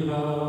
Gopinagar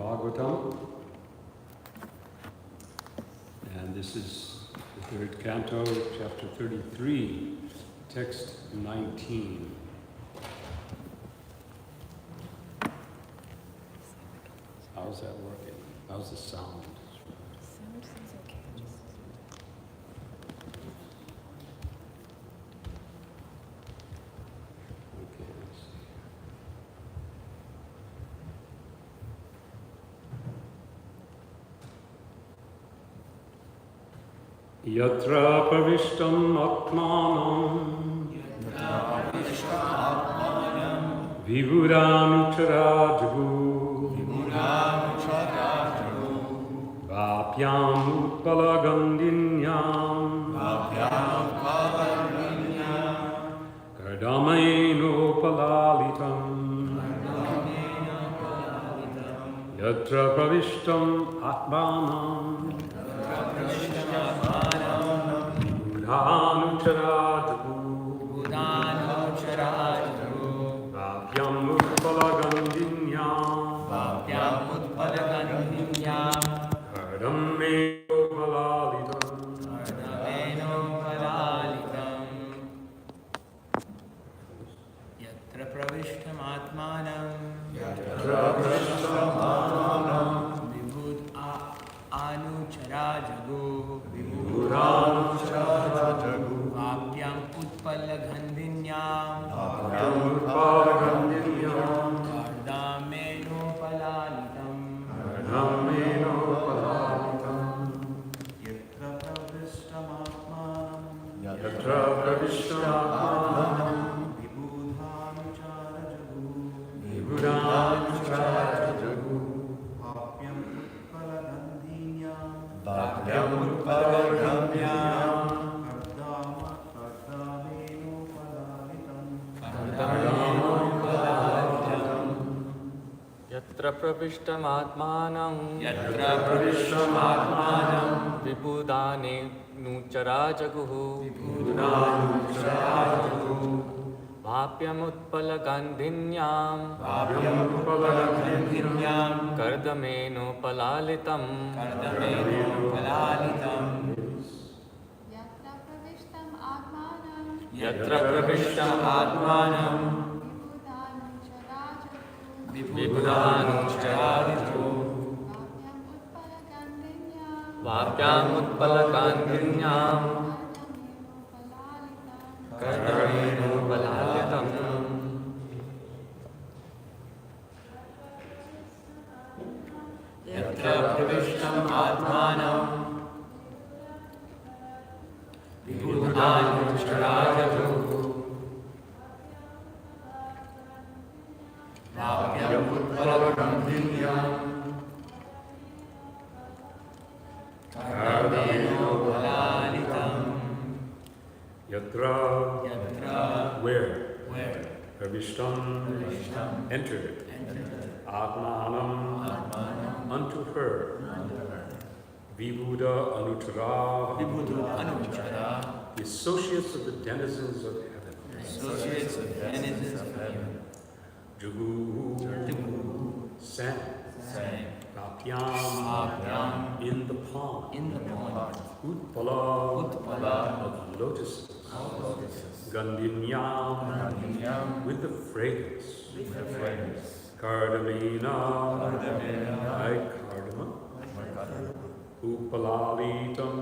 Bhāgavatam, and this is the third canto, chapter 33, text 19. How's that working? How's the sound? Sound seems okay. Yatra pravishtam atmanam vibhudanuchara jagu vapyam utpalagandinyam kardamaino palalitam yatra pravishtam atmanam Buddhanucharājagu Vāpyam utpalagandinyam Hardam meno palalitam Yatra pravishtam atmanam Vibhud anuchara jagu Vāpyam utpalagandinyam Kardameno palalitam Yatra pravishtamatmanam Vibhudanuchara jagu Vāpyam utpalagandinyam Yatra pravishtam atmanam vibhudane nuchara jaguhu Vāpyam utpalagandinyam Kardameno palalitam Yatra pravishtam atmanam vibhudanucharaditu vapyam utpalakandinyam kartamenu balalitam. Yatra pravishtam atmanam vibhudanucharaditu vapyam utpalakandinyam kartamenu balalitam. Yatra, where, Pravishtam, entered, Atmanam, unto her, Vibhuda Anuttara, the associates of the denizens of heaven, Jugu, sang, Vapyam, in the pond, Utpala, of lotuses, Gandinyam, with the fragrance, Cardamina, like cardamom, Upalalitam,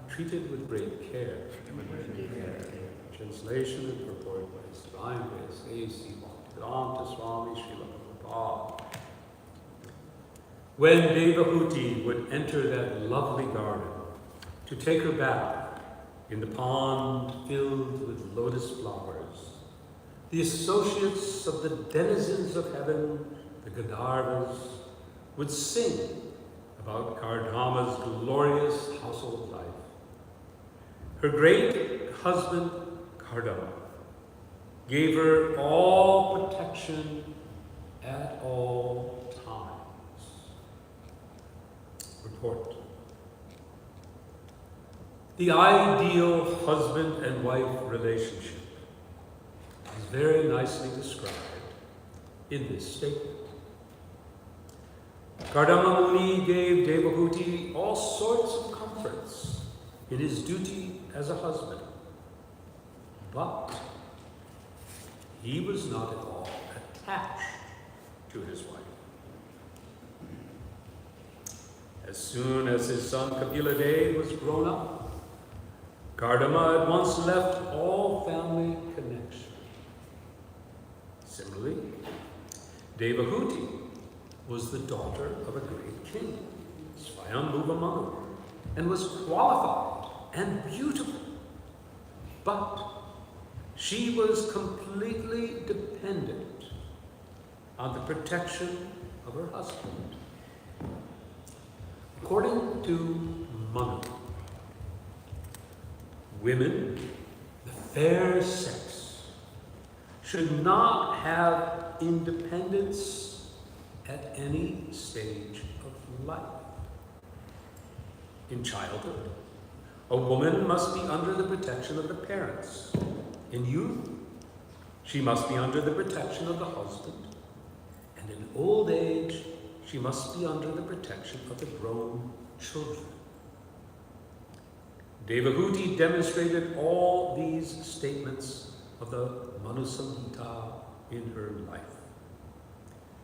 treated with great care. Translation and purport by His Divine Grace A.C. Bhaktivedanta Swami Srila Prabhupada. When Devahuti would enter that lovely garden to take her bath in the pond filled with lotus flowers, the associates of the denizens of heaven, the Gandharvas, would sing about Kardama's glorious household life. Her great husband, Kardama, gave her all protection at all times. Report. The ideal husband and wife relationship is very nicely described in this statement. Kardama Muni gave Devahuti all sorts of comforts in his duty as a husband, but he was not at all attached to his wife. As soon as his son Kapila Dev was grown up, Kardama at once left all family connection. Similarly, Devahuti was the daughter of a great king, Swayambhuva Manu, and was qualified and beautiful. But she was completely dependent on the protection of her husband. According to Manu, women, the fair sex, should not have independence at any stage of life. In childhood, a woman must be under the protection of the parents. In youth, she must be under the protection of the husband. And in old age, she must be under the protection of the grown children. Devahuti demonstrated all these statements of the Manu Samhita in her life.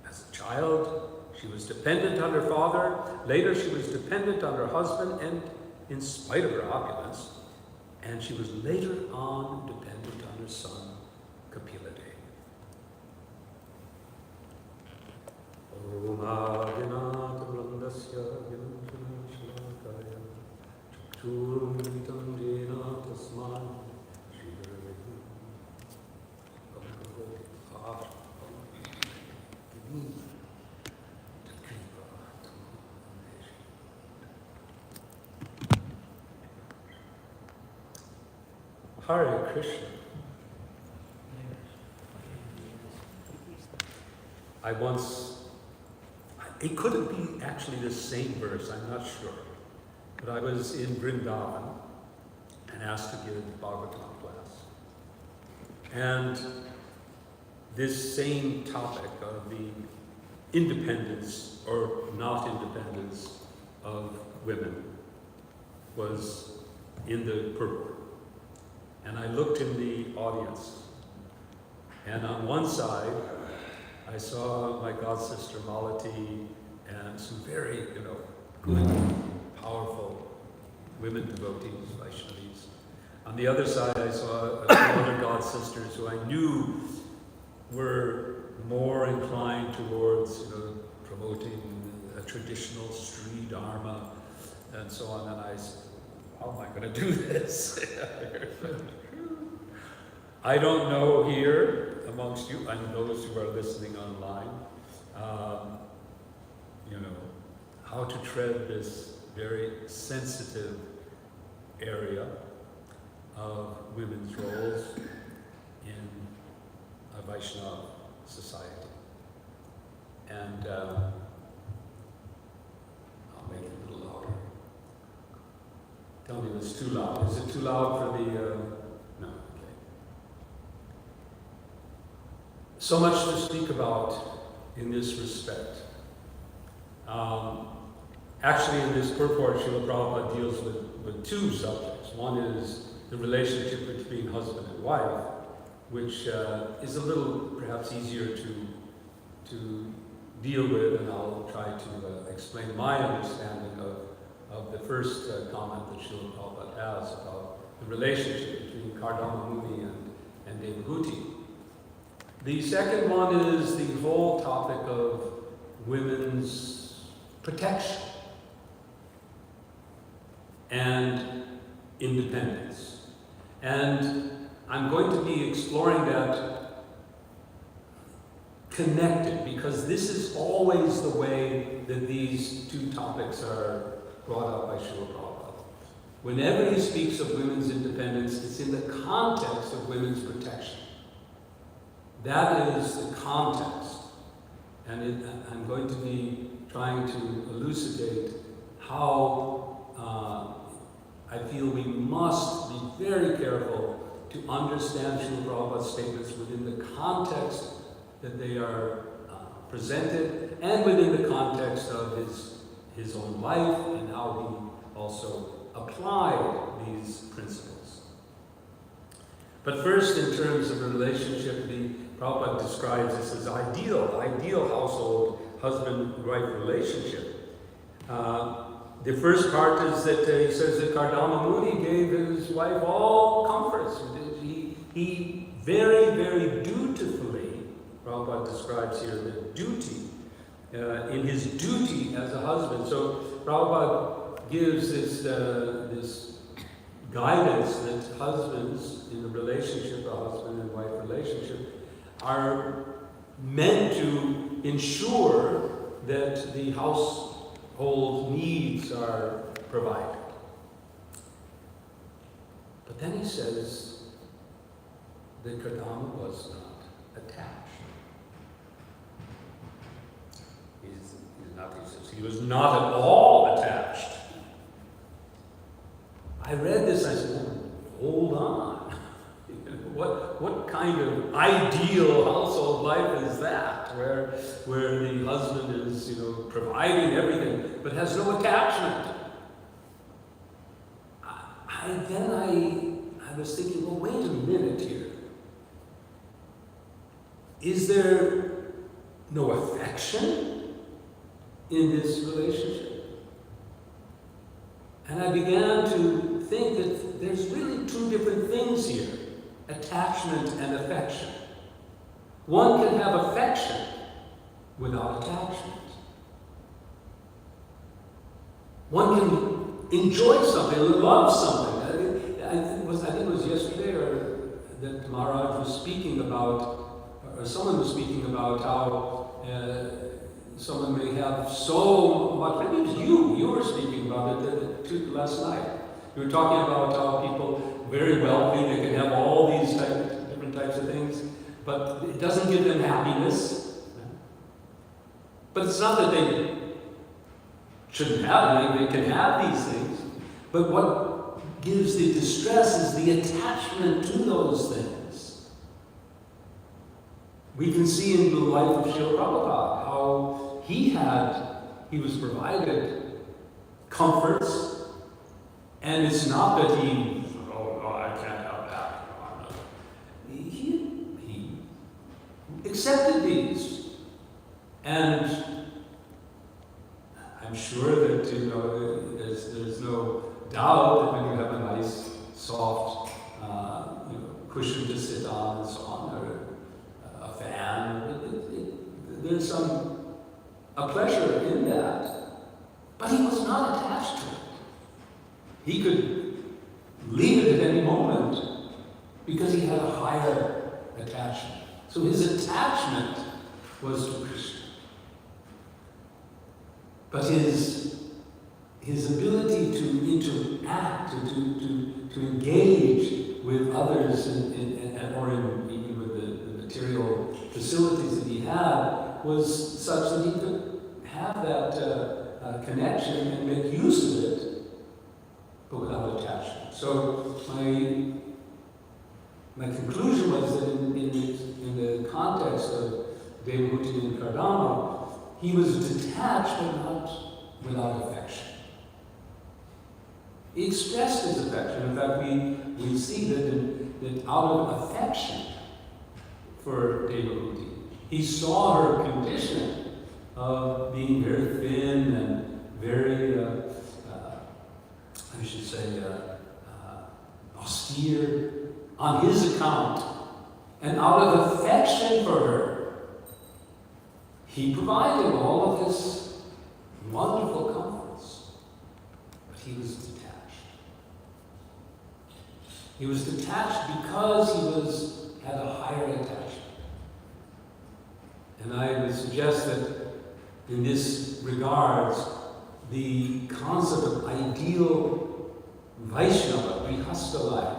As a child, she was dependent on her father. Later, she was dependent on her husband, and in spite of her opulence. And she was later on dependent on her son, Kapila Dev. Om Adinata Vrandasya Vinchana Shalakaya Chakchurumitam Jena Tasman Shrivarehi Hare Krishna. It couldn't be actually the same verse, I'm not sure. But I was in Vrindavan and asked to give Bhāgavatam class. And this same topic of the independence or not independence of women was in the purport. and I looked in the audience. And on one side, I saw my god sister Malati and some very, good, powerful women devotees, Vaishnavis. On the other side, I saw a few other god sisters who I knew were more inclined towards, promoting a traditional Sri Dharma and so on. And I said, how am I going to do this? I don't know here amongst you and those who are listening online, how to tread this very sensitive area of women's roles in a Vaishnava society. And I'll make it a little louder. Tell me if it's too loud. Is it too loud for the... No, okay. So much to speak about in this respect. Actually, in this purport, Srila Prabhupada deals with two subjects. One is the relationship between husband and wife, which is a little perhaps easier to deal with, and I'll try to explain my understanding of the first comment that Srila Prabhupada has about the relationship between Kardama Muni and Devahuti. The second one is the whole topic of women's protection and independence. And I'm going to be exploring that connected, because this is always the way that these two topics are brought up by Srila Prabhupada. Whenever he speaks of women's independence, it's in the context of women's protection. That is the context. And I'm going to be trying to elucidate how I feel we must be very careful to understand Srila Prabhupada's statements within the context that they are presented, and within the context of his own life and how he also applied these principles. But first, in terms of the relationship, the Prabhupada describes this as ideal household husband-wife relationship. The first part is that he says that Kardama Muni gave his wife all comforts. He very, very dutifully, Prabhupada describes here the duty, in his duty as a husband. So Prabhupada gives this guidance that husbands in a relationship, a husband and wife relationship, are meant to ensure that the household needs are provided. But then he says that Kardama was not attached. He was not at all attached. I read this, I said, hold on. What kind of ideal household life is that, where the husband is, providing everything, but has no attachment? I was thinking, well, wait a minute here. Is there no affection in this relationship? And I began to think that there's really two different things here. Attachment and affection. One can have affection without attachment. One can enjoy something, love something. I think it was yesterday that Maharaj was speaking about, or someone was speaking about how someone may have so much. Maybe it was you were speaking about it last night. You were talking about how people very wealthy, they can have all these different types of things, but it doesn't give them happiness. But it's not that they shouldn't have them, they can have these things. But what gives the distress is the attachment to those things. We can see in the life of Srila Prabhupada how he was provided comforts, and it's not that I can't have that. accepted these. And I'm sure that, there's no doubt that when you have a nice, soft, cushion to sit on and so on, or a fan, there's a pleasure in that. But he was not attached to it. He could leave it at any moment because he had a higher attachment. So his attachment was to Krishna. But his ability to interact, to engage with others, even with the material facilities that he had, was such that he could have that connection and make use of it, but without attachment. So my conclusion was that in the context of Devahuti and Kardama, he was detached but not without affection. He expressed his affection. In fact, we see that out of affection for Devahuti, he saw her condition of being very thin and very, austere on his account. And out of affection for her, he provided all of his wonderful comforts. But he was detached. He was detached because he had a higher attachment. And I would suggest that in this regards, the concept of ideal Vaishnava, Grihastha life,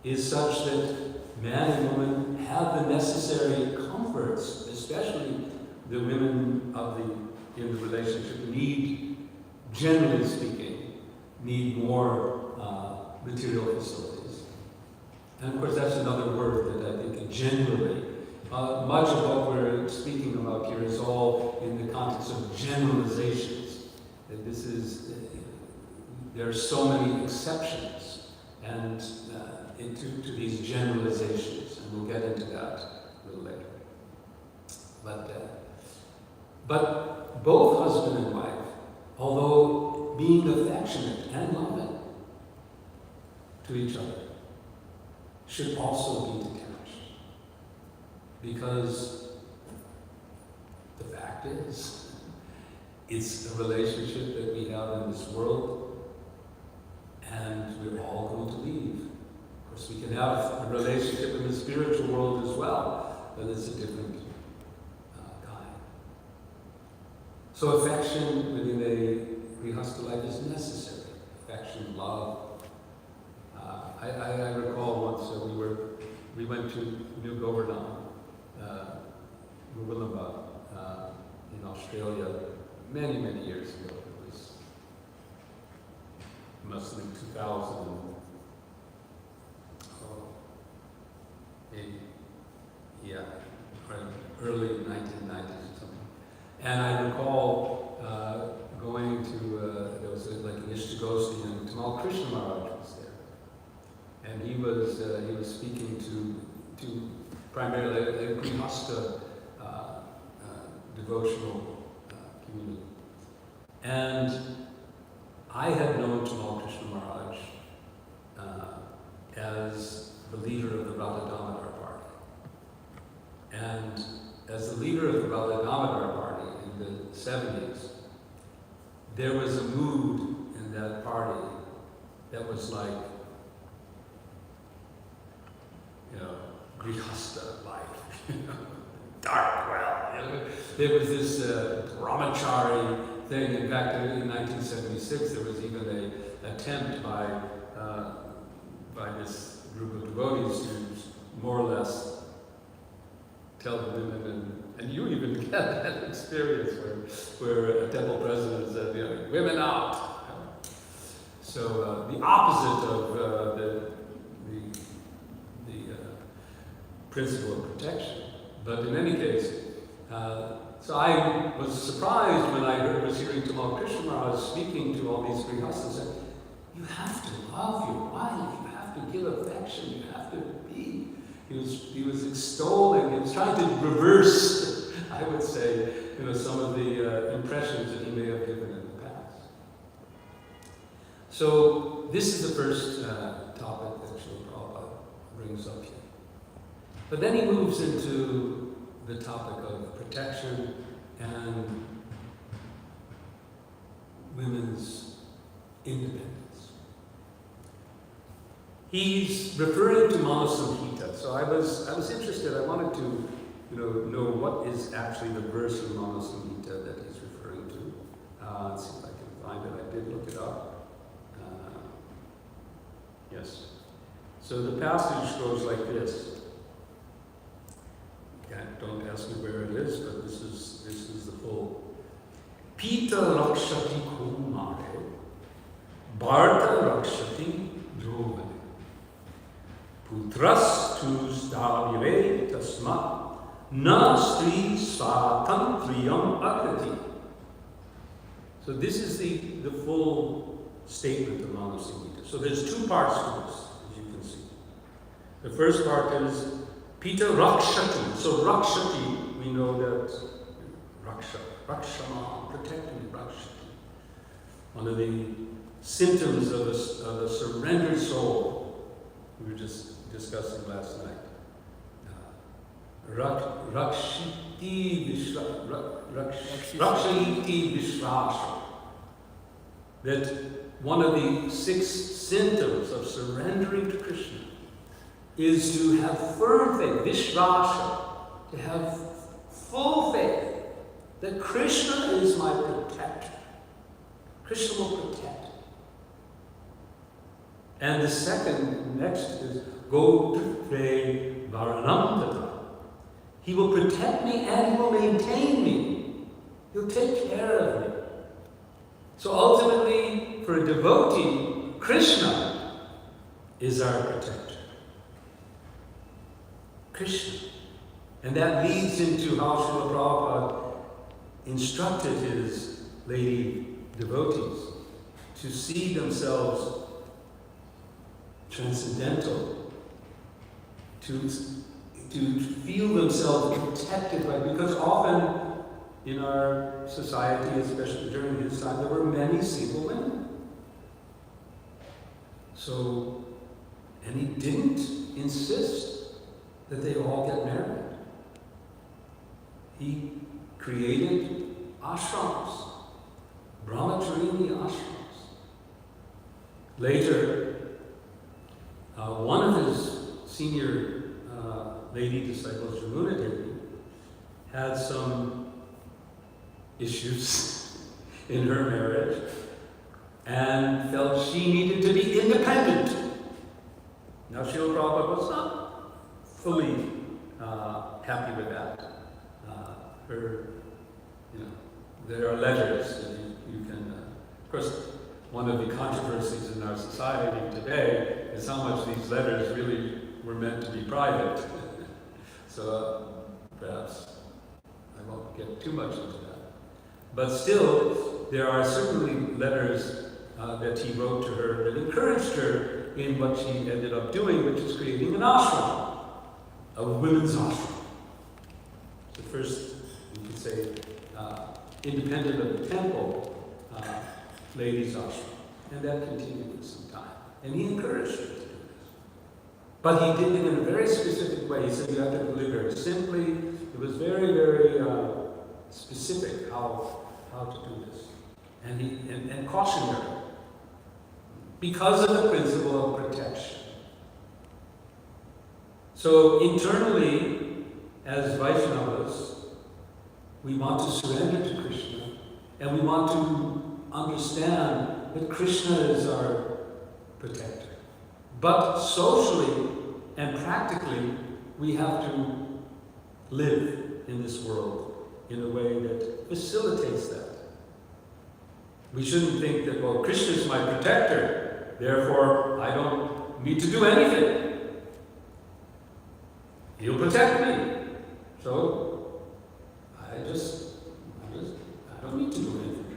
is such that man and woman have the necessary comforts, especially the women in the relationship generally speaking, need more material facilities. And of course that's another word that I think generally, much of what we're speaking about here is all in the context of generalizations. That there are so many exceptions and to these generalizations, and we'll get into that a little later. But both husband and wife, although being affectionate and loving to each other, should also be detached. Because the fact is, it's a relationship that we have in this world, and we're all going to leave. Of course, we can have a relationship in the spiritual world as well, but it's a different kind. So affection within a Grihastha life is necessary. Affection, love. I recall once we went to New Govardhan, Mughalamba, in Australia, many, many years ago. It must have been 2000. Early 1990s or something. And I recall going to, there was like an Ishtagosti, and Tamal Krishna Maharaj was there. And he was speaking to primarily a Grihastha devotional community. And I had known Tamal Krishna Maharaj as the leader of the Radha Damodar party. And as the leader of the Radha Damodar party in the 70s, there was a mood in that party that was like, Grihastha life, dark well. There was this brahmachari thing. In fact, in 1976, there was even an attempt by this group of devotees to more or less tell the women, and you even get that experience where a temple president said, women out. So the opposite of the principle of protection. But in any case, so I was surprised when I was hearing Tamal Krishna Maharaj speaking to all these Grihasthas, and you have to love your wife, you have to give affection, you have to be He was extolling, he was trying to reverse, I would say, some of the impressions that he may have given in the past. So this is the first topic that Srila Prabhupada brings up here. But then he moves into the topic of protection and women's independence. He's referring to Manasamhita. So I was interested. I wanted to know what is actually the verse in Manasamhita that he's referring to. Let's see if I can find it. I did look it up. Yes. So the passage goes like this. Don't ask me where it is, but this is the full. Pita rakshati kumare, Bharta rakshati drovane, putras tu stavire tasmat, na stri svatantriyam akrati. So this is the full statement of Manasamhita. So there's two parts to this, as you can see. The first part is Pita rakshati. So rakshati, we know that rakshama, protecting rakshati. One of the symptoms of a surrendered soul, we were just discussing last night. Rakshiti vishvasha. That one of the 6 symptoms of surrendering to Krishna is to have firm faith, vishvasha, to have full faith that Krishna is my protector. Krishna will protect. And the second, next is go pre varanam. He will protect me and he will maintain me. He'll take care of me. So ultimately, for a devotee, Krishna is our protector. Krishna. And that leads into how Srila Prabhupada instructed his lady devotees to see themselves transcendental, to feel themselves protected by, because often in our society, especially during his time, there were many single women. So, and he didn't insist that they all get married. He created ashrams, brahmacharini ashrams. Later, one of his senior lady disciples, Jamuna Devi, had some issues in her marriage and felt she needed to be independent. Now, Srila Prabhupada was not fully happy with that. There are letters that you can, of course, one of the controversies in our society today is how much these letters really were meant to be private. So perhaps I won't get too much into that. But still, there are certainly letters that he wrote to her that encouraged her in what she ended up doing, which is creating an ashram, a women's ashram. The first, you could say, independent of the temple, ladies' ashram. And that continued for some time. And he encouraged her to do this. But he did it in a very specific way. He said you have to live very simply. It was very, very specific how to do this. And cautioned her. Because of the principle of protection. So internally, as Vaishnavas, we want to surrender to Krishna, and we want to understand that Krishna is our protector. But socially and practically, we have to live in this world in a way that facilitates that. We shouldn't think that, well, Krishna is my protector, therefore I don't need to do anything. He'll protect me. So I don't need to do anything.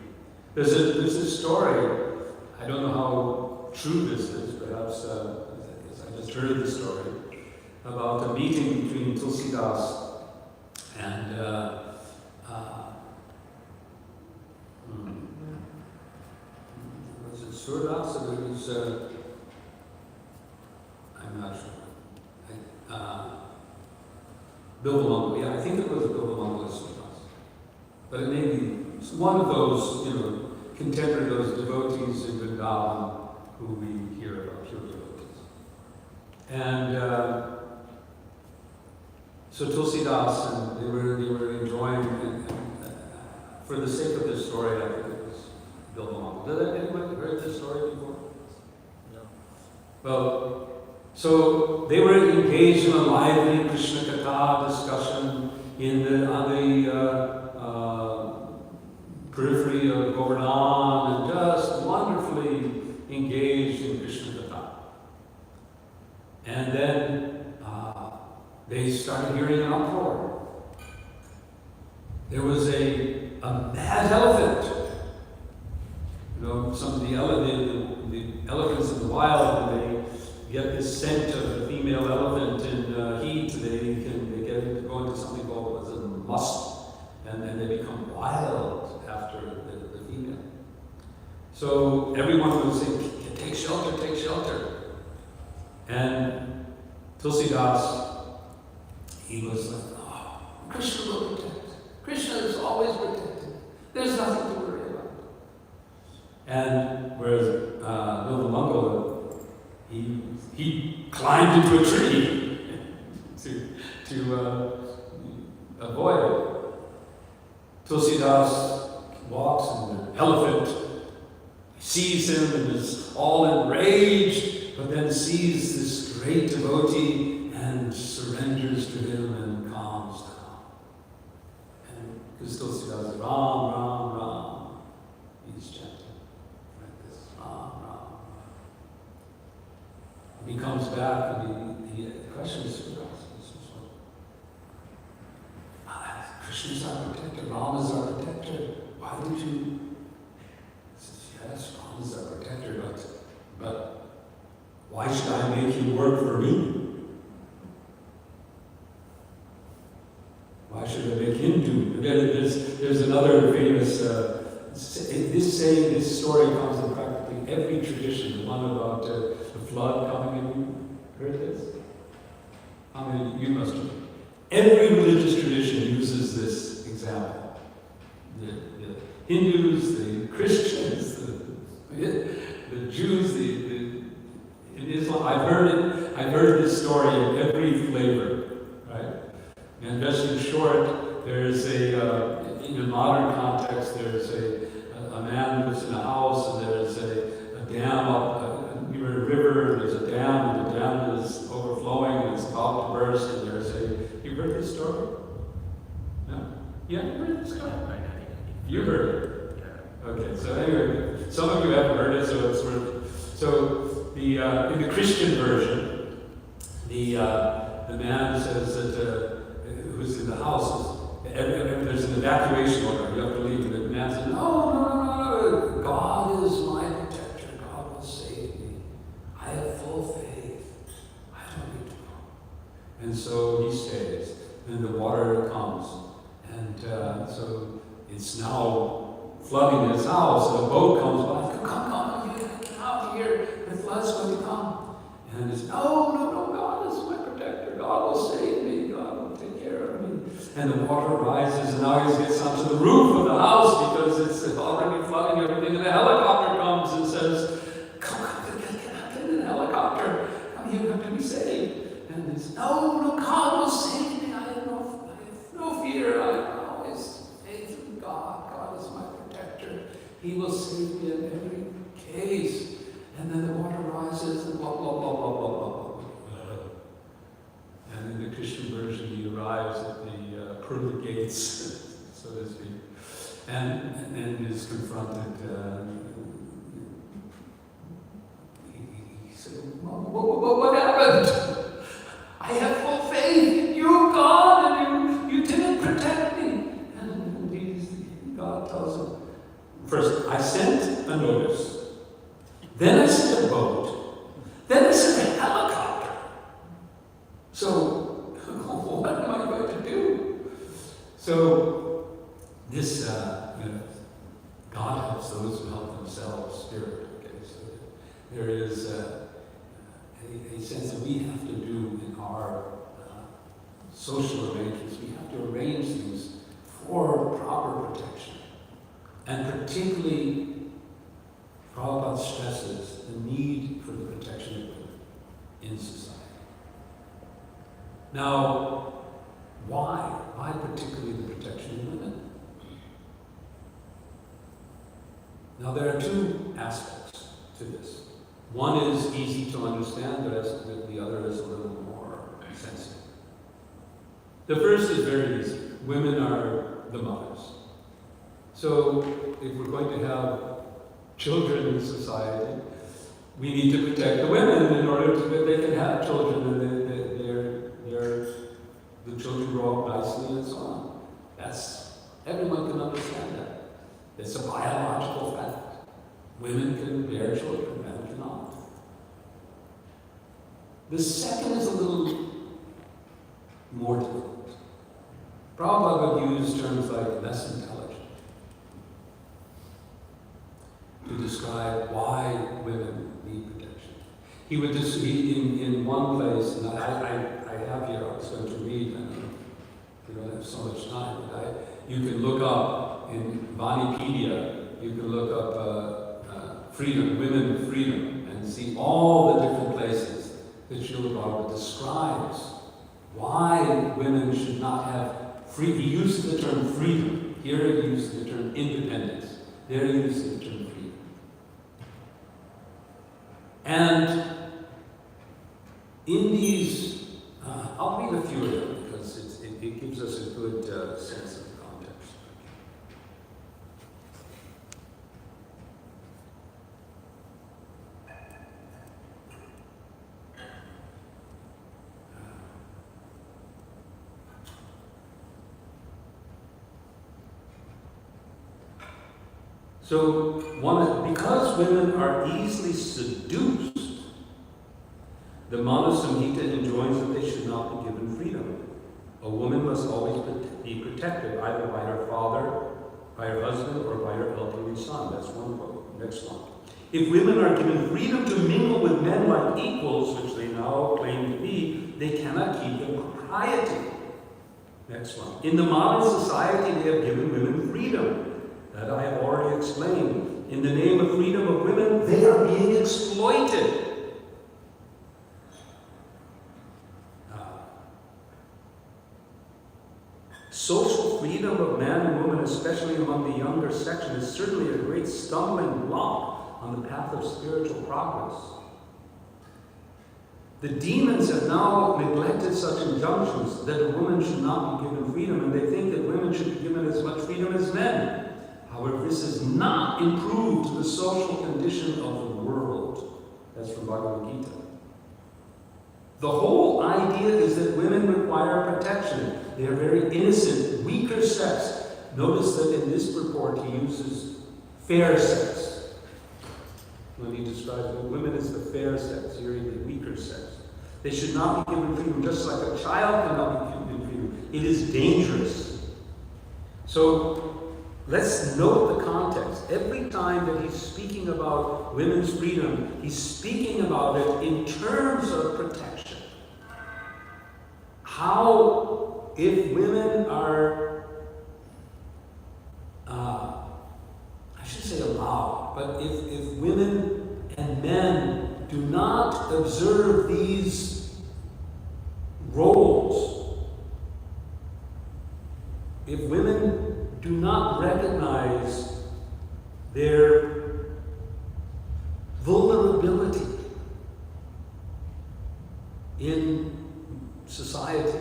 There's a story, I don't know how true this is, perhaps I just heard the story, about a meeting between Tulsidas and was it Surdas or it was I'm not sure. Bilvamangal, yeah, I think it was Bilvamangal or Surdas. But it may be one of those, contemporary, those devotees in Vrindavan who we hear about, pure devotees. And so Tulsidas, and they were enjoying, and for the sake of this story, I think it was Bilvamangal. Did anybody heard this story before? No. Well, so they were engaged in a lively Krishna Katha discussion on the periphery of Govardhan, and just wonderfully engaged in Krishna Katha. And then they started hearing an uproar. There was a mad elephant. Some of the elephants in the wild, when they get this scent of the female elephant in heat, they go into something called must, and then they become wild after the female. So everyone would say, take shelter, take shelter. And Tulsidas, he was like, oh, Krishna will protect. Krishna is always protected. There's nothing to worry about. And whereas Bilvamangal, he climbed into a tree to avoid it. Tulsidas walks, and the elephant sees him and is all enraged, but then sees this great devotee and surrenders to him and calms down. And because Tulsidas is Ram, Ram, Ram, he's chanting like this, Ram, Ram. He comes back and he questions Surdas. Krishna's our protector, Rama's our protector. Why would you? He says, yes, Rama's our protector, but why should I make you work for me? Why should I make him do it? There's another famous, this story comes in practically every tradition, the one about the flood coming. Have you heard this? How many? You must have. Every religious tradition uses this example. The Hindus, the Christians, the Jews, in Islam. I've heard this story in every flavor, right? And just in short, there's in a modern context, there's a man who's in a house, and there's a dam up near a river, and there's a dam, and the dam is overflowing, and it's about to burst, and there's you heard this story? No? Yeah, you heard this story? You heard it? Okay, so anyway, some of you haven't heard it, so it's sort of, in the Christian version, the man says that, who's in the house, there's an evacuation order, you have to leave, and the man says, no, God is my protector, God will save me. I have full faith. I don't need to go. And so he stays, and the water comes, and so it's now flooding his house, and a boat comes by, come, get out here, the flood's going to come. And it's, no, God is my protector, God will save me, God will take care of me. And the water rises, and now he gets onto the roof of the house because it's already flooding everything, and the helicopter comes and says, come, get in the helicopter, come here, come to be saved. And it's, no, God will save me. I have no fear. I have always faith in God. God is my protector. He will save me in every case. And then the water rises and blah, blah, blah, blah, blah, blah, blah. And in the Christian version, he arrives at the pearly gates, so to speak, and is confronted. He said, what happened? I have full faith in you, God, and you didn't protect me. And God tells him, first, I sent a notice, then I sent a boat, then I sent a helicopter. So There is a sense that we have to do in our social arrangements. We have to arrange things for proper protection. And particularly, Prabhupada stresses the need for the protection of women in society. Now, why? Why particularly the protection of women? Now, there are two aspects to this. One is easy to understand, the other is a little more sensitive. The first is very easy. Women are the mothers. So, if we're going to have children in society, we need to protect the women in order that they can have children and the children grow up nicely and so on. Everyone can understand that. It's a biological fact. Women can bear children, men cannot. The second is a little more difficult. Prabhupada would use terms like less intelligent to describe why women need protection. He would just in one place, and I have here, I was going to read, and we don't have so much time, but you can look up in Vanipedia, you can look up freedom, women freedom, and see all the different places that Srila Bhagavatam describes why women should not have free. He uses the term freedom. Here he uses the term independence. There he uses the term freedom. And in these, I'll read a few of them because it gives us a good sense of the context. So, because women are easily seduced, the Manu-Samhita enjoins that they should not be given freedom. A woman must always be protected either by her father, by her husband, or by her elderly son. That's one quote. Next one. If women are given freedom to mingle with men like equals, which they now claim to be, they cannot keep their propriety. Next one. In the modern society, they have given women freedom. That I have already explained. In the name of freedom of women, they are being exploited. Social freedom of man and woman, especially among the younger section, is certainly a great stumbling block on the path of spiritual progress. The demons have now neglected such injunctions that a woman should not be given freedom, and they think that women should be given as much freedom as men. However, this has not improved the social condition of the world. That's from Bhagavad Gita. The whole idea is that women require protection. They are very innocent, weaker sex. Notice that in this purport he uses fair sex. When he describes women as the fair sex, here the weaker sex. They should not be given freedom, just like a child cannot be given freedom. It is dangerous. So, let's note the context. Every time that he's speaking about women's freedom, he's speaking about it in terms of protection. How, if women are, I should say allowed, but if women and men do not observe these roles, if women do not recognize their vulnerability in society,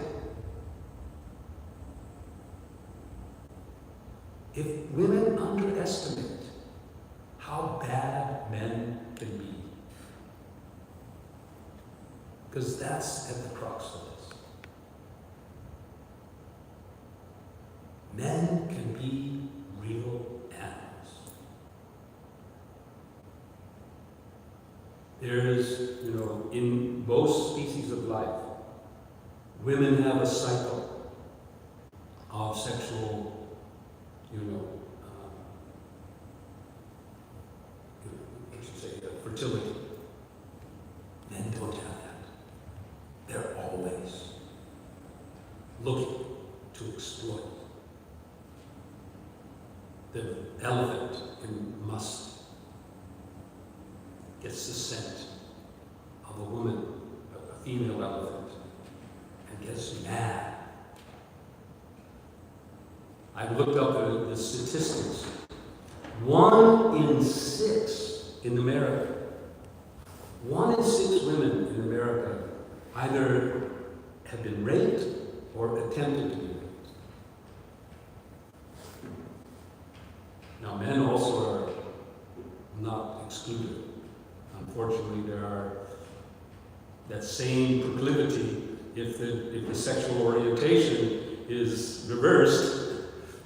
if women underestimate how bad men can be, because that's at the crux of this. Men can be real animals. There is, in most species of life, women have a cycle of sexual, fertility. looking to exploit. The elephant in Must gets the scent of a woman, a female elephant, and gets mad. I looked up the statistics. 1 in 6 in America, 1 in 6 women in America either have been raped or attempted to be raped. Now, men also are not excluded. Unfortunately, there are that same proclivity. If the sexual orientation is reversed,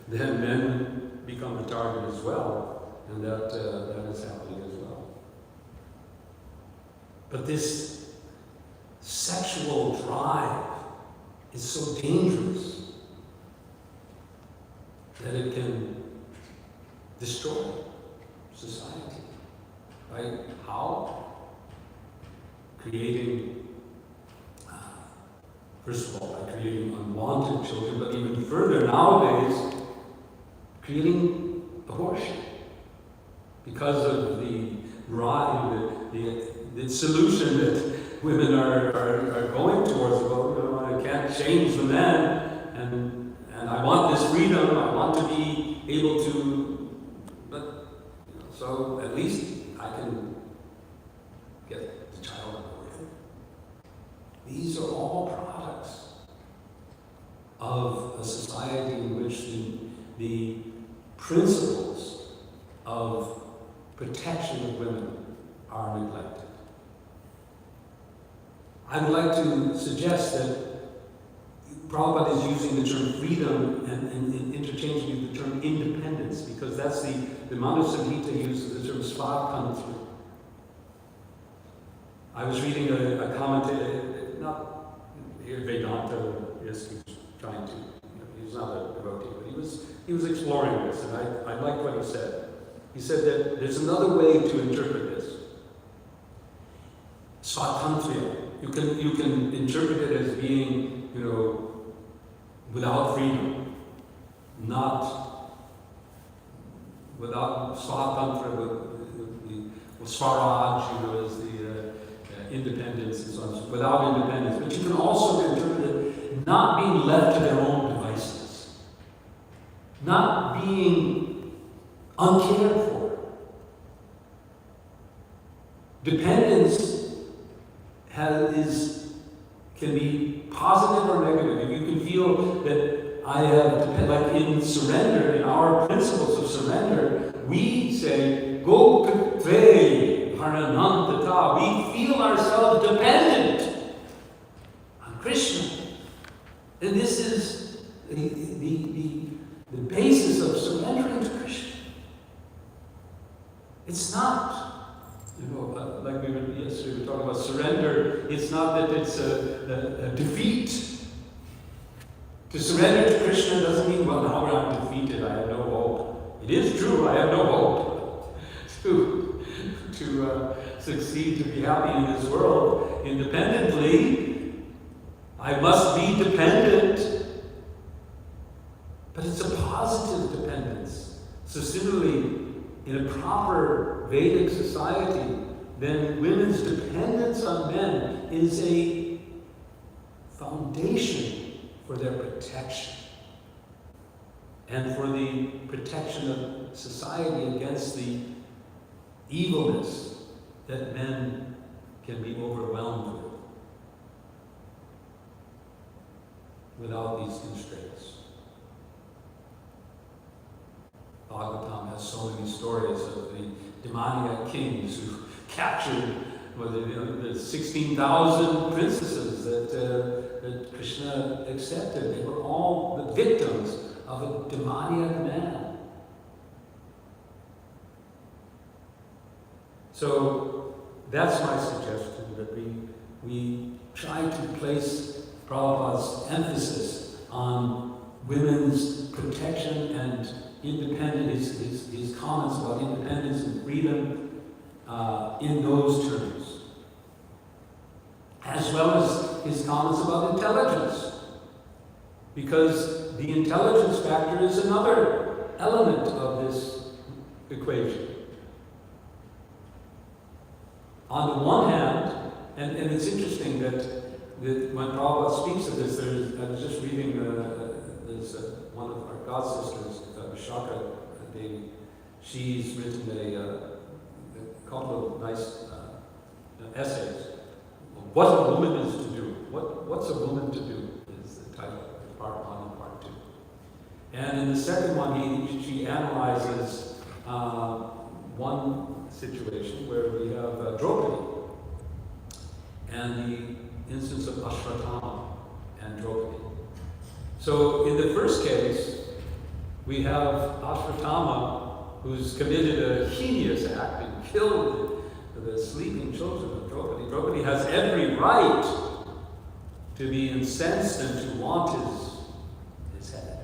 then men become the target as well, and that is happening as well. But this sexual drive is so dangerous that it can destroy society. Right? How? Creating, first of all, by creating unwanted children, but even further nowadays, creating abortion. Because of the solution that women are going towards, well, I can't change the man, and I want this freedom, I want to be able to, but, so at least I can get the child aborted. These are all products of a society in which the principles of protection of women are neglected. I would like to suggest that Prabhupada is using the term freedom and interchangeably the term independence, because that's the Manu Samhita uses the term svatantra. I was reading a commentary, not here Vedanta, yes, he was trying to, he was not a devotee, but he was exploring this, and I like what he said. He said that there's another way to interpret this. Svatantra. You can interpret it as being, without freedom, not without svatantra, with swaraj, is the independence and so on. Without independence, but you can also interpret it not being left to their own devices, not being uncared for. Dependence can be positive or negative. If you can feel that I have, like in surrender, in our principles of surrender, we say, Go Katre Haranantata. We feel ourselves dependent on Krishna. And this is the basis of surrendering to Krishna. It's not, like we were talking about surrender, it's not that it's a defeat. To surrender to Krishna doesn't mean, well, now I'm defeated, I have no hope. It is true, I have no hope to succeed, to be happy in this world independently. I must be dependent. But it's a positive dependence. So similarly, in a proper Vedic society, then women's dependence on men is a foundation for their protection and for the protection of society against the evilness that men can be overwhelmed with without these constraints. Bhāgavatam has so many stories of the demoniac kings who captured the 16,000 princesses that Krishna accepted. They were all the victims of a demoniac man. So that's my suggestion, that we try to place Prabhupada's emphasis on women's protection and independence, his comments about independence and freedom in those terms, as well as his comments about intelligence. because the intelligence factor is another element of this equation. On the one hand, and it's interesting that when Prabhupada speaks of this, I was just reading one of our god sisters, Vishaka Devi. She's written a couple of nice essays. What a woman is to do. What's a woman to do is the title, part 1 and part 2. And in the second one, she analyzes one situation where we have Draupadi and the instance of Ashwatthama and Draupadi. So in the first case, we have Ashwatthama, who's committed a heinous act and killed the sleeping children of Draupadi. Draupadi has every right to be incensed and to want his head.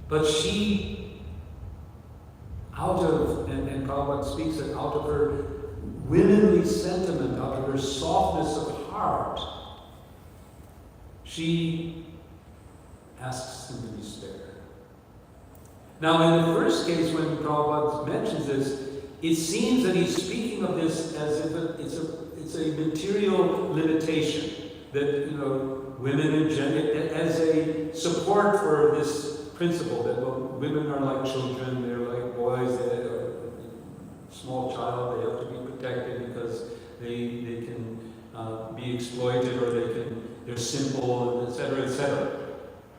But she, and Prabhupada speaks it, out of her womanly sentiment, out of her softness of heart, she asks him to be spared. Now, in the first case, when Prabhupada mentions this, it seems that he's speaking of this as if it's a material limitation, that, women in general, as a support for this principle that women are like children, they're like boys, they are a small child, they have to be protected because they can be exploited, or they're simple, etc., etc.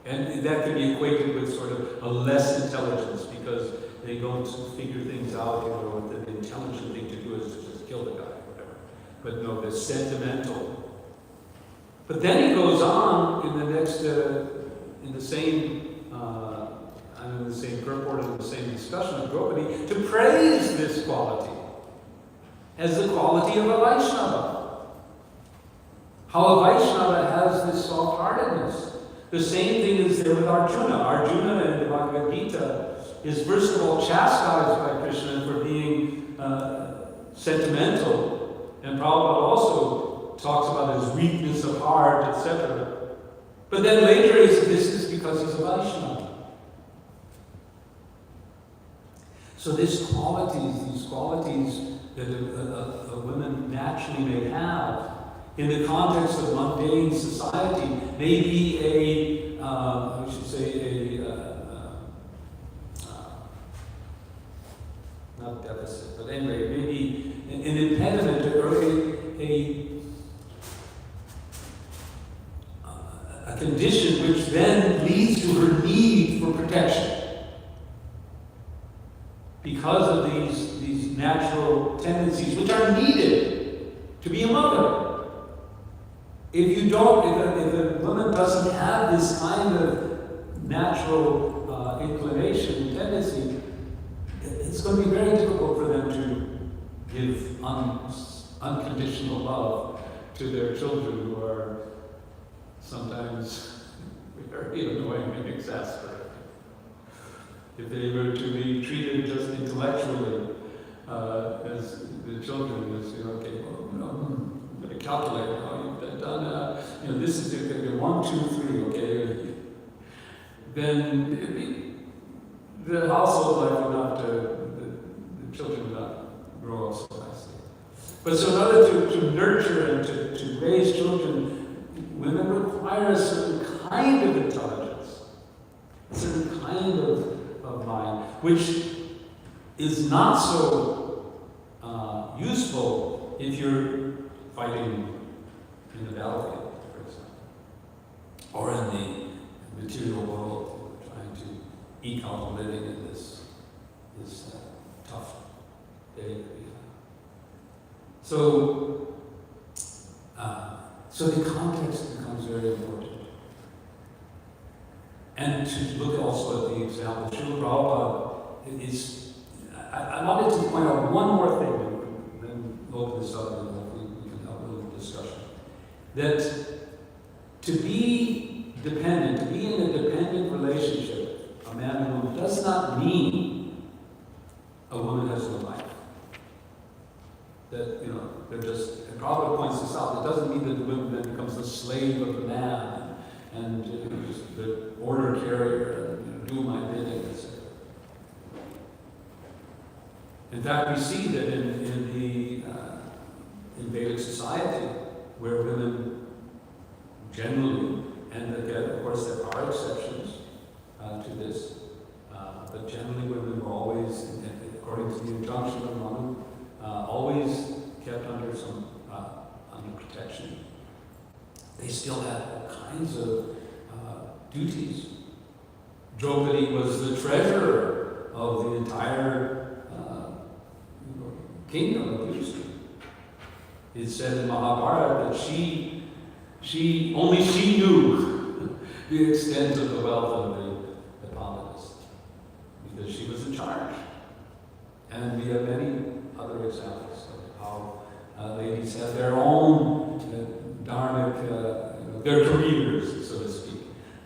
And that can be equated with sort of a less intelligence because they don't figure things out, the intelligent thing to do is to just kill the guy, or whatever. But no, they're sentimental. But then he goes on in the next, in the same purport of the same discussion of Draupadi, to praise this quality as the quality of a Vaishnava. How a Vaishnava has this soft-heartedness. The same thing is there with Arjuna. Arjuna in the Bhagavad Gita is first of all chastised by Krishna for being sentimental, and Prabhupada also talks about his weakness of heart, etc. But then later he says this is because he's a Vaishnava. So these qualities that a woman naturally may have in the context of mundane society may be not deficit, but anyway, maybe an impediment or a condition which then leads to her need for protection because of these natural tendencies which are needed to be a mother. If a woman doesn't have this kind of natural inclination, tendency, it's going to be very difficult for them to give unconditional love to their children, who are sometimes very annoying and exasperating. If they were to be treated just intellectually as the children, as okay, I'm going to calculate how you've done. This is going to be 1, 2, 3. Okay, then the household life would not, the children would not grow up so nicely. But so in order to nurture and to raise children, women require a certain kind of intelligence, a certain kind of mind, which is not so useful if you're fighting in the battlefield, for example, or in the material world, trying to eke out a living in this tough day that we have. So the context becomes very important. And to look also at the example, Srila Prabhupada is, I wanted to point out one more thing, and then open this up and hopefully we can have a little discussion. That to be dependent, to be in a dependent relationship, a man and woman, does not mean a woman has no life. That, they're just, and Prabhupada points this out, it doesn't mean that the woman then becomes the slave of the man, and just the order carrier and do my bidding, etc. In fact, we see that in Vedic society, where women generally, and again, of course, there are exceptions to this, but generally women were always, according to the injunction of Manu, always kept under protection. They still had all kinds of duties. Draupadi was the treasurer of the entire kingdom of Yudhishthira. It said in Mahabharata that she knew the extent of the wealth of the Pandavas, because she was in charge. And we have many other examples of how ladies have their own dharmic, their careers, so to speak.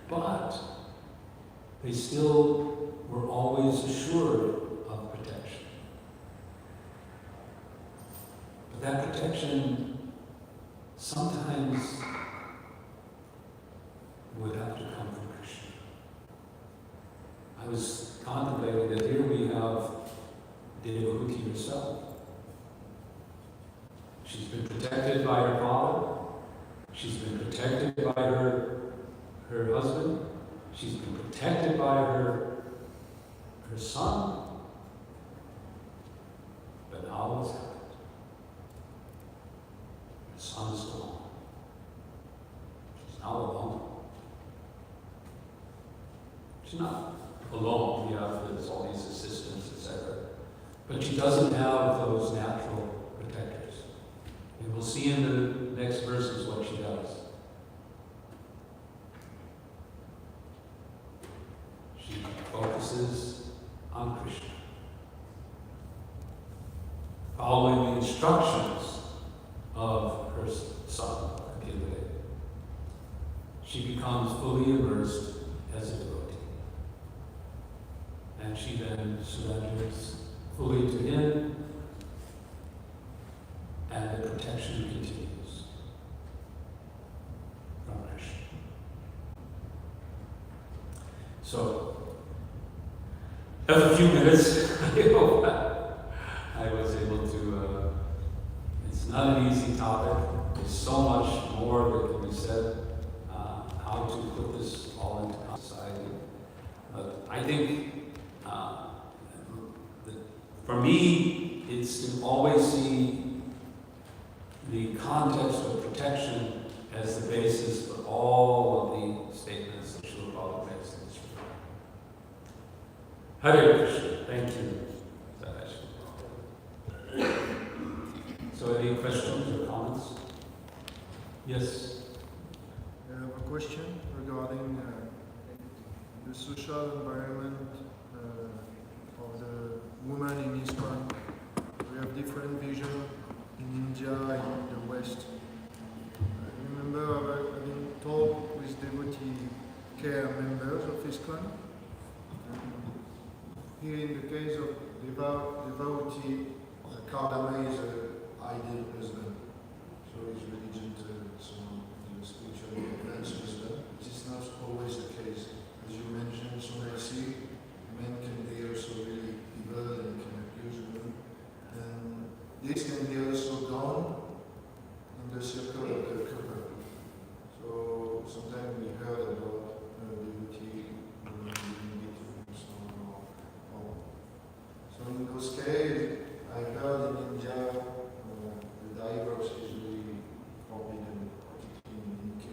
But they still were always assured of protection. But that protection sometimes would have to come from Krishna. I was contemplating that here we have Devahuti herself. She's been protected by her father. She's been protected by her husband. She's been protected by her son. But now what's happened? Her son is gone. She's now alone. She's not alone. There's all these assistants, etc. But she doesn't have those natural protectors. And we'll see in the next verses what she does. She focuses on Krishna, following the instructions of her son, Akilave. She becomes fully immersed as a devotee. And she then surrenders fully to him, and the protection continues from Krishna. So, that's a few minutes. I hope I was able to, it's not an easy topic. There's so much more that can be said, how to put this all into society. But I think, for me, it's to always see the context of protection as the basis for all of the statements that Srila Prabhupada makes in this regard. Hare Krishna. Thank you. So any questions or comments? Yes? I have a question regarding the social environment of the woman in ISKCON. We have different vision in India and in the West. I remember having talked with devotee care members of ISKCON. Here in the case of devotee, Kardama is an ideal husband. So his religion some spiritual advanced husband. This is not always the case. As you mentioned, so I see men can be also really evil and can abuse women. And this can be also done in the circle of the couple. So sometimes we heard about devotee women being beaten so in those cases, I heard in India the divorce is really forbidden, particularly in UK.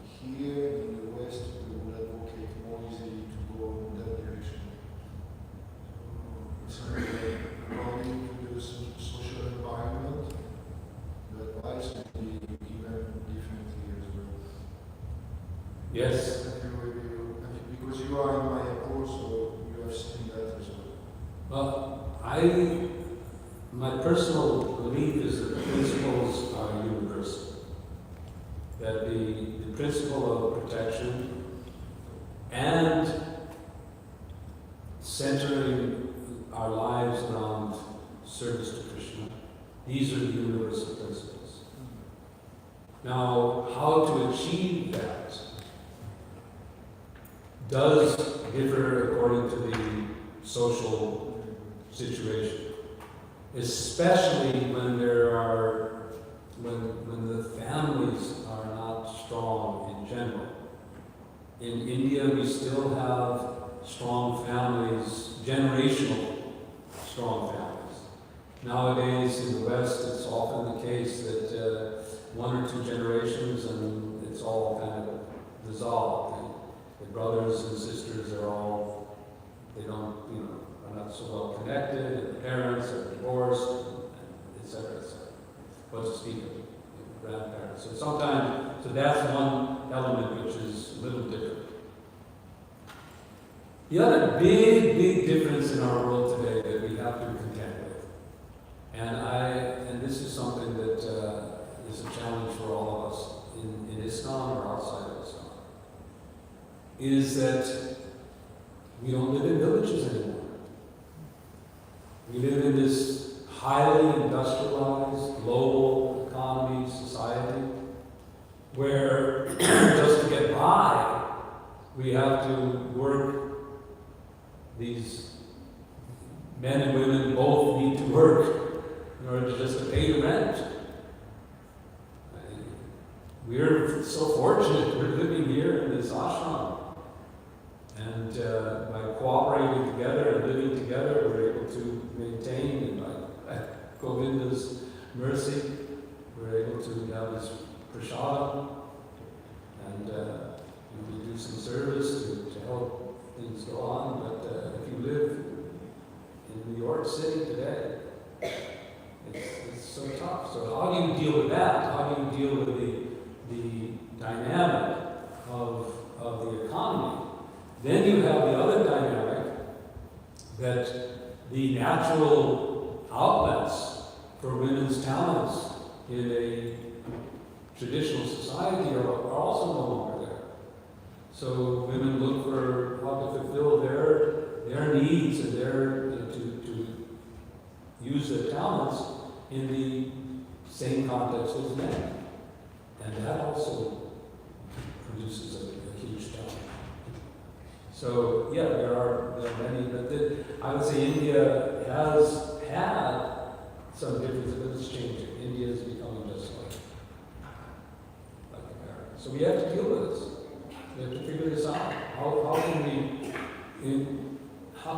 Here in the West, we would advocate more easily to go in that direction. So, according to the social environment, the advice would be given differently as well. Yes. Because you are in my approach, so you have seen that as well. Well, my personal belief is that the principles are universal. That the principle of protection and centering our lives around service to Krishna, these are the universal principles. Now, how to achieve that does differ according to the social situation, especially when when the families are not strong in general. In India, we still have strong families, generational strong families. Nowadays, in the West, it's often the case that one or two generations and it's all kind of dissolved. The brothers and sisters are all, they don't, are not so well connected, and the parents are divorced, and et cetera, et cetera. What to speak of grandparents. So that's one element which is a little different. The other big difference in our world today that we have to contend with, and this is something that is a challenge for all of us in Islam or outside of Islam, is that we don't live in villages anymore. We live in this highly industrialized, global economy, society, where just to get by, we have to work. These men and women both need to work in order just to pay the rent. We're so fortunate, we're living here in this ashram. And by cooperating together and living together, we're able to maintain, and by Govinda's mercy, we're able to have this prasadam, and we do some service to help things go on. But if you live in New York City today, it's so tough. So how do you deal with that? How do you deal with the dynamic of the economy? Then you have the other dynamic that the natural outlets for women's talents in a traditional society are also no longer there. So women look for how to fulfill their needs and to use their talents in the same context as men. And that also produces a huge challenge. So yeah, there are many, but I would say India has had some differences, but it's changing. India is becoming just like America. So we have to deal with this. We have to figure this out. How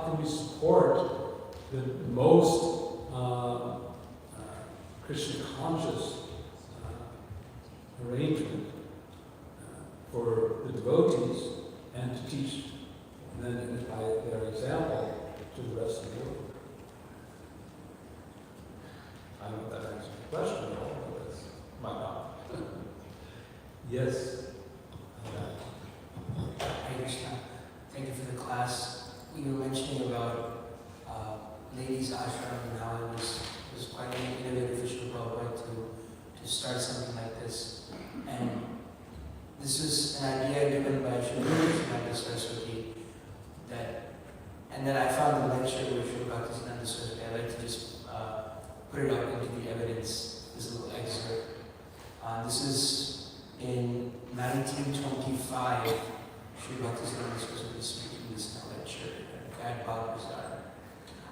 can we support the most Krishna conscious arrangement for the devotees, and to teach then by their example to the rest of the world. I don't know if that answers the question at all, but that's my thought. Yes. Hare Krishna. Thank you for the class. You were mentioning about ladies' ashram and how it was quite innovative for Srila Prabhupada to start something like this. And this was an idea given by Srimad Saraswati and then I found the lecture with Srila Saraswati. I'd like to just put it up into the evidence, this little excerpt. This is in 1925. Srila Saraswati was speaking this in a lecture at Bhāgavatam.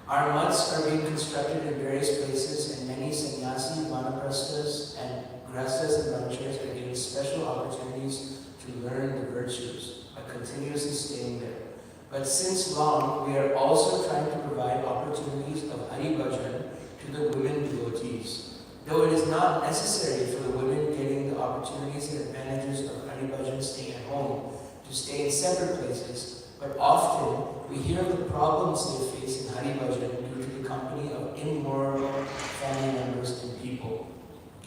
Our mutts are being constructed in various places, and many sannyasi, vanaprasthas, and grastas and brahmacharis are given special opportunities to learn the virtues by continuously staying there. But since long, we are also trying to provide opportunities of Hari Bhajan to the women devotees. Though it is not necessary for the women getting the opportunities and advantages of Hari Bhajan staying at home to stay in separate places, but often we hear of the problems they face in Hari Bhajan due to the company of immoral family members and people.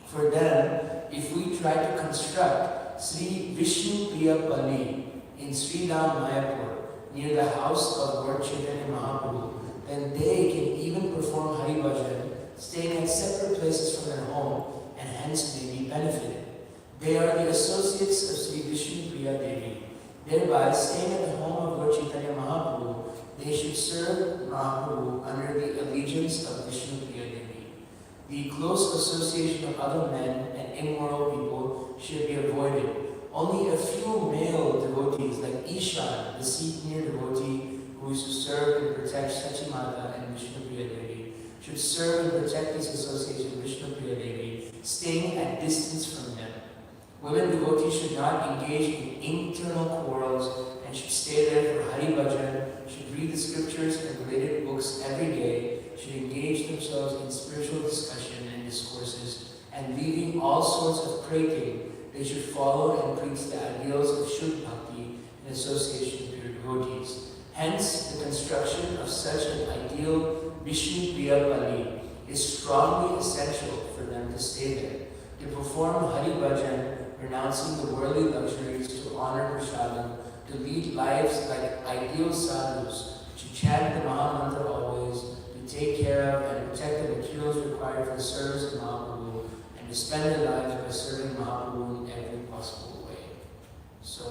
For them, if we try to construct Sri Vishnu Priya Palli in Sridham Mayapur, near the house of Lord Chaitanya Mahaprabhu, then they can even perform Hari Bhajan, staying at separate places from their home, and hence may be benefited. They are the associates of Sri Vishnu Priya Devi. Thereby, staying at the home of Lord Chaitanya Mahaprabhu, they should serve Mahaprabhu under the allegiance of Vishnu Priya Devi. The close association of other men and immoral people should be avoided. Only a few male devotees, like Ishan, the senior devotee who is to serve and protect Sachimata and Vishnupriya Devi, should serve and protect these associates with Vishnupriya Devi, staying at distance from them. Women devotees should not engage in internal quarrels and should stay there for Hari Bhajan, should read the scriptures and related books every day, should engage themselves in spiritual discussion and discourses, and leaving all sorts of prating, they should follow and preach the ideals of Shuddha Bhakti in association with pure devotees. Hence, the construction of such an ideal Vishnu Priya Pali is strongly essential for them to stay there, to perform Hari Bhajan, renouncing the worldly luxuries, to honor Prasadam, to lead lives like ideal sadhus, to chant the Mahamantra always, to take care of and protect the materials required for the service of Mahaprabhu, and to spend their lives by serving Mahaprabhu in every possible way. So,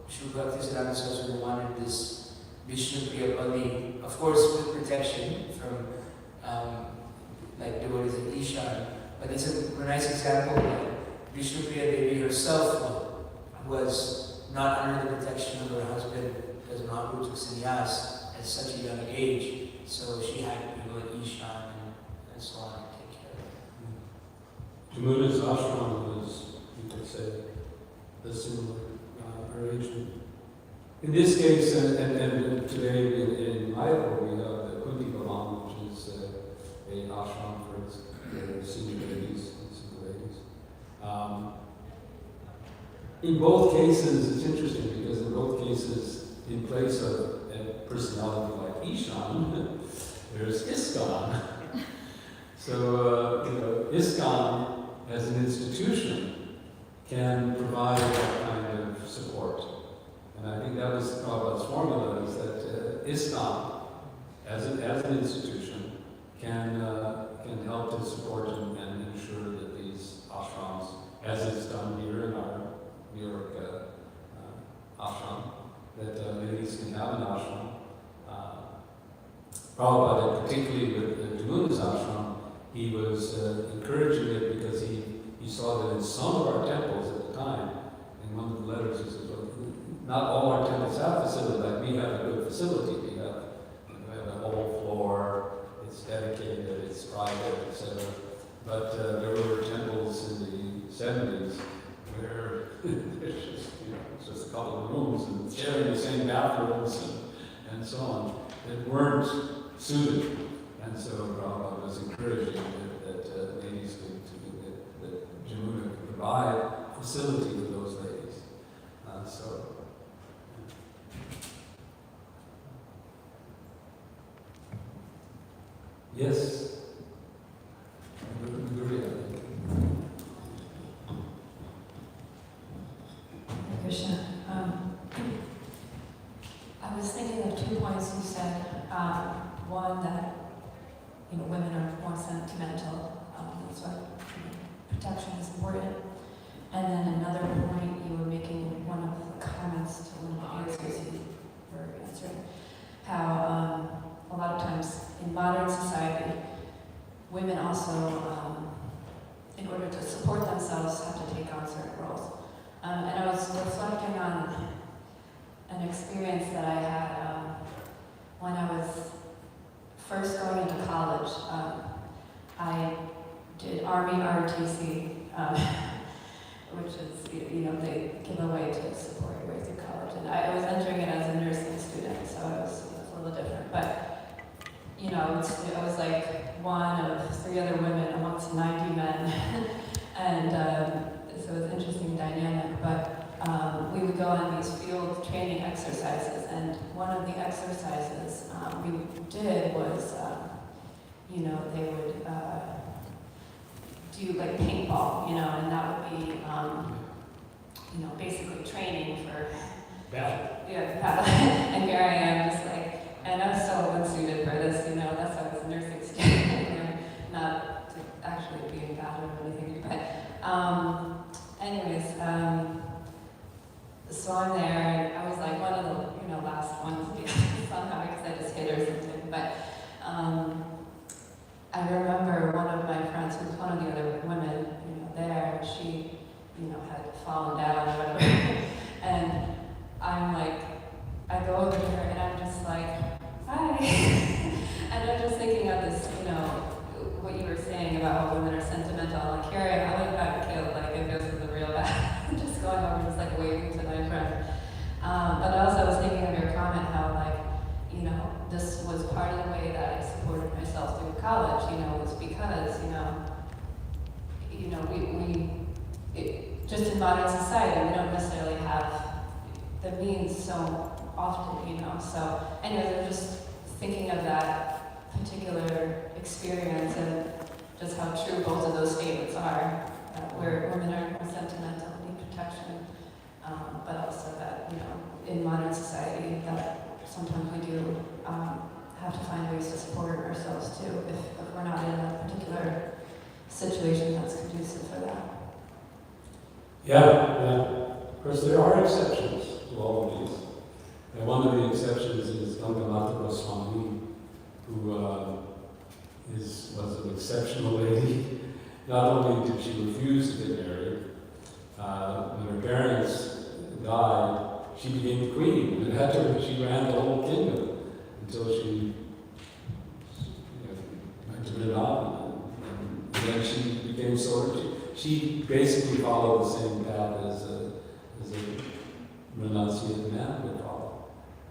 Srila Bhaktisiddhanta Saraswati wanted this Vishnu Priya Pali, of course with protection from like devotees like Ishan, but it's a nice example that Vishnu Priya Devi herself was not under the protection of her husband because Mahaprabhu took sannyas at such a young age, so she had people like Ishan and so on to take care of. Jamuna's ashram was, you could say, a similar arrangement. In this case, and today in Mayapur, we have the Kunti Bhavan, which is an ashram for senior ladies and single ladies. In both cases, it's interesting because in both cases, in place of a personality like Ishan, there's ISKCON. So, ISKCON as an institution can provide that kind of support. And I think that was Prabhupada's formula, is that ISKCON, as an institution, can help to support and ensure that these ashrams, as is done here in our New York ashram, that ladies can have an ashram. Prabhupada, particularly with Jamuna's ashram, he was encouraging it because he saw that in some of our temples at the time, in one of the letters he said, well, not all our temples have facility, like we have a good facility. We have a whole floor, it's dedicated, it's private, etc. But there were temples in the 70s where it's just a couple of rooms and sharing the same bathrooms and so on that weren't suited. And so Prabhupada was encouraging that ladies that Jamuna could provide facility to those ladies. Yes. Krishna. I was thinking of 2 points you said. One, that women are more sentimental, so protection is important. And then another point you were making, one of the comments to one of the answers you were answering, how a lot of times in modern society, women also, in order to support themselves, have to take on certain roles. And I was reflecting on an experience that I had when I was first going into college. I did Army ROTC, which is, they give away to support your way through college. And I was entering it as a nursing student, so it was a little different. But, I was like one of 3 other women amongst 90 men. And so it was an interesting dynamic. But we would go on these field training exercises, and one of the exercises we did was, they would do like paintball, and that would be, basically training for Battle. Yeah, battle. And here I am, just like, and I'm so unsuited for this, that's why I was a nursing student, not to actually be in battle or anything, but anyways, so I'm there, and I was like one of the, last ones somehow, because I just hit or something, but I remember one of my friends just in modern society, we don't necessarily have the means so often, So, anyways, I'm just thinking of that particular experience and just how true both of those statements are, where women are more sentimental and need protection, but also that, in modern society, that sometimes we do have to find ways to support ourselves too, if we're not in a particular situation that's conducive for that. Yeah. Of course, there are exceptions to all of these. And one of the exceptions is Gangamata Goswami, who was an exceptional lady. Not only did she refuse to get married, when her parents died, she became the queen. And after she ran the whole kingdom until she went to Vrindavan. And then she became she basically followed the same path as a renunciate man would follow.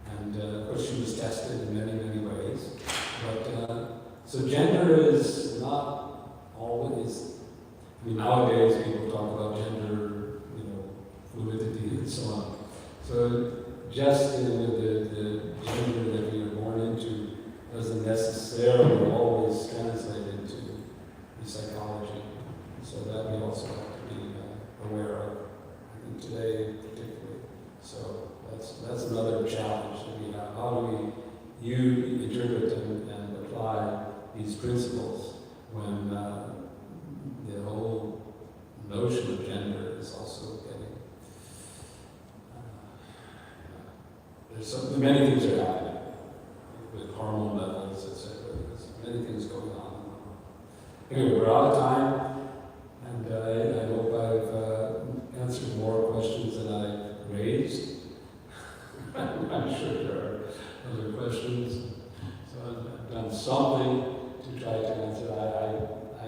And of course she was tested in many, many ways. But so gender is not always, nowadays people talk about gender, fluidity and so on. So just the gender that we are born into doesn't necessarily always translate into the psychology. So that we also have to be aware of, today particularly. So that's another challenge that we have. How do we interpret and apply these principles when the whole notion of gender is also getting many things are happening with hormone levels, etc. There's many things going on. Anyway, we're out of time, and I hope I've answered more questions than I've raised. I'm sure there are other questions, so I've done something to try to answer. I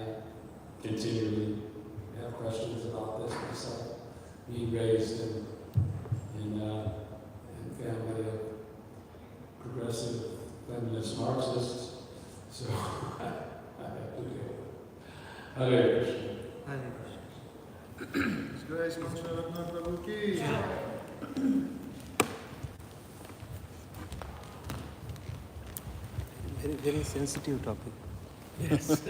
continually have questions about this myself, being raised in a family of progressive feminist Marxists, so I have to deal with it. Hare Krishna. Hare Krishna. Grace Pancharatna Prabhu ki. Very, very sensitive topic. Yes.